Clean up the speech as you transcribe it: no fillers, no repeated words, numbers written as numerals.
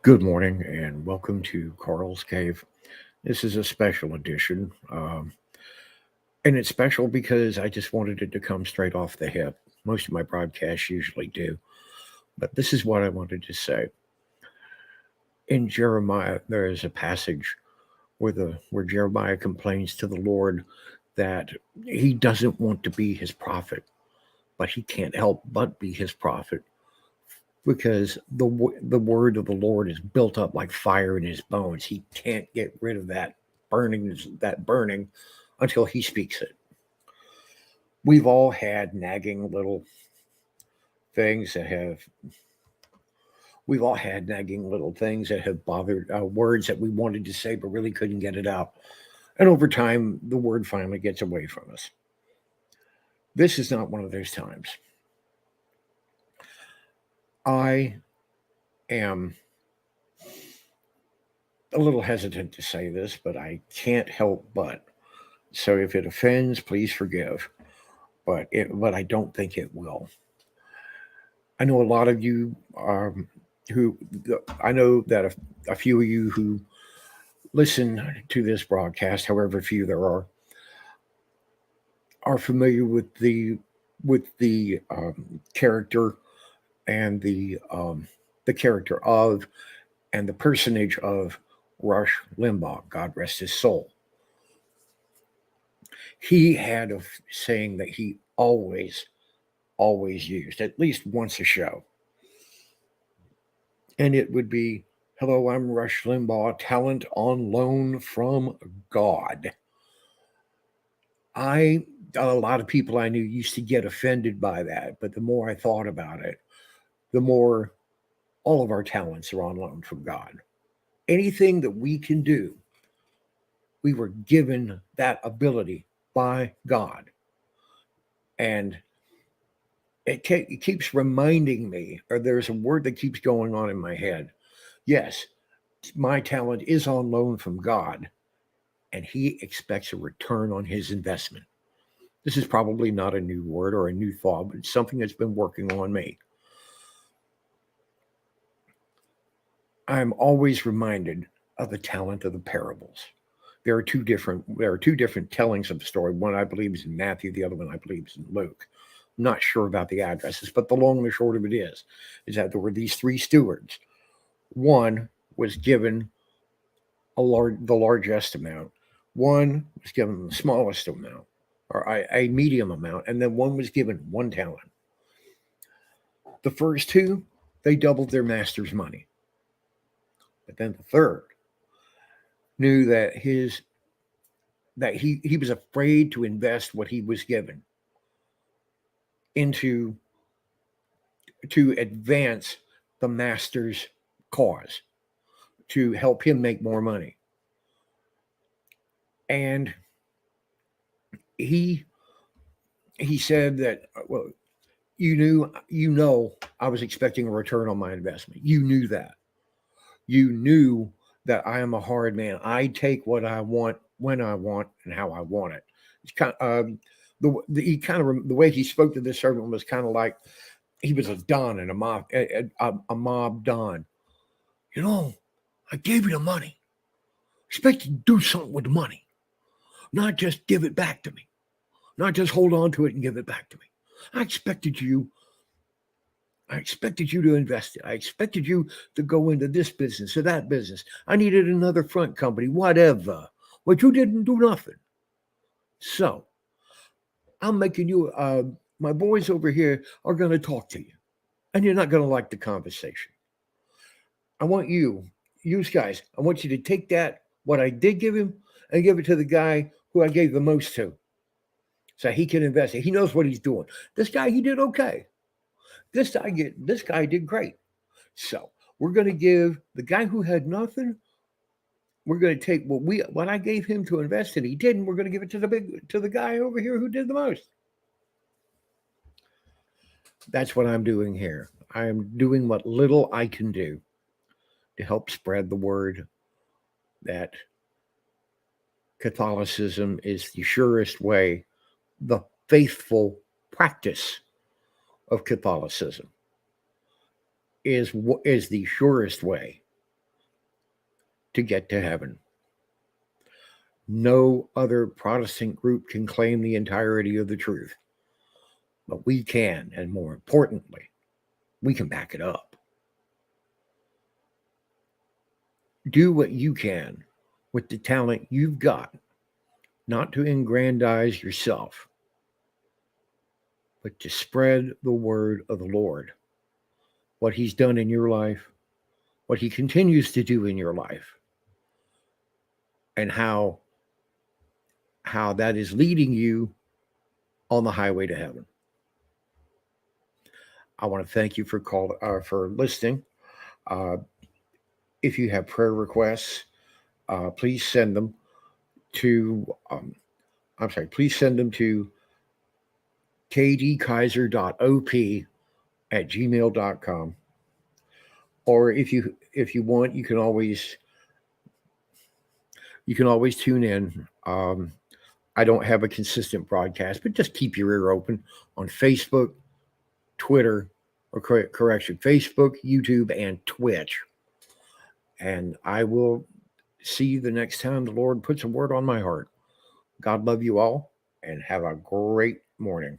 Good morning and welcome to Carl's Cave. This is a special edition, and it's special because I just wanted it to come straight off the hip. Most of my broadcasts usually do, but this is what I wanted to say. In Jeremiah, there is a passage where Jeremiah complains to the Lord that he doesn't want to be his prophet, but he can't help but be his prophet because the word of the Lord is built up like fire in his bones. He can't get rid of that burning until he speaks it. We've all had nagging little things that have we've all had nagging little things that have bothered words that we wanted to say but really couldn't get it out. And over time, the word finally gets away from us. This is not one of those times. I am a little hesitant to say this, but I can't help but. So if it offends, please forgive. But I don't think it will. I know a lot of you who I know that a few of you who listen to this broadcast, however few there are familiar with the character and the character of and the personage of Rush Limbaugh. God rest his soul. He had a saying that he always used at least once a show, and it would be, "Hello, I'm Rush Limbaugh, talent on loan from God." I A lot of people I knew used to get offended by that, but the more I thought about it, the more all of our talents are on loan from God. Anything that we can do, we were given that ability by God. And it keeps reminding me, or there's a word that keeps going on in my head. Yes, my talent is on loan from God, and He expects a return on His investment. This is probably not a new word or a new thought, but it's something that's been working on me. I'm always reminded of the talent of the parables. There are two different tellings of the story. One I believe is in Matthew, the other one I believe is in Luke. I'm not sure about the addresses, but the long and the short of it is that there were these three stewards. One was given the largest amount. One was given the smallest amount, or a medium amount, and then one was given one talent. The first two, they doubled their master's money. But then the third knew that he was afraid to invest what he was given into to advance the master's cause, to help him make more money. And he he said that, well, you know I was expecting a return on my investment. You knew that. You knew that I am a hard man. I take what I want when I want and how I want it. It's kind of the way he spoke to this servant was kind of like he was a don and a mob don. I gave you the money. Expect you to do something with the money, not just give it back to me, not just hold on to it and give it back to me. I expected you. I expected you to invest it. I expected you to go into this business or that business. I needed another front company, whatever. But you didn't do nothing. So I'm making you. My boys over here are going to talk to you, and you're not going to like the conversation. I want you guys. I want you to take that what I did give him and give it to the guy who I gave the most to, so he can invest it. He knows what he's doing. This guy, he did okay. This guy did great. So we're going to give the guy who had nothing. We're going to take what I gave him to invest in. He didn't. We're going to give it to the guy over here who did the most. That's what I'm doing here. I am doing what little I can do to help spread the word that Catholicism is the surest way, the faithful practice of Catholicism is the surest way to get to heaven. No other Protestant group can claim the entirety of the truth, but we can, and more importantly, we can back it up. Do what you can with the talent you've got, not to aggrandize yourself, but to spread the word of the Lord, what He's done in your life, what He continues to do in your life, and how that is leading you on the highway to heaven. I want to thank you for listening. If you have prayer requests, please send them to please send them to kdkaiser.op@gmail.com. Or if you want, you can always tune in. I don't have a consistent broadcast, but just keep your ear open on Facebook, Twitter, or correction, Facebook, YouTube, and Twitch. And I will see you the next time the Lord puts a word on my heart. God love you all, and have a great morning.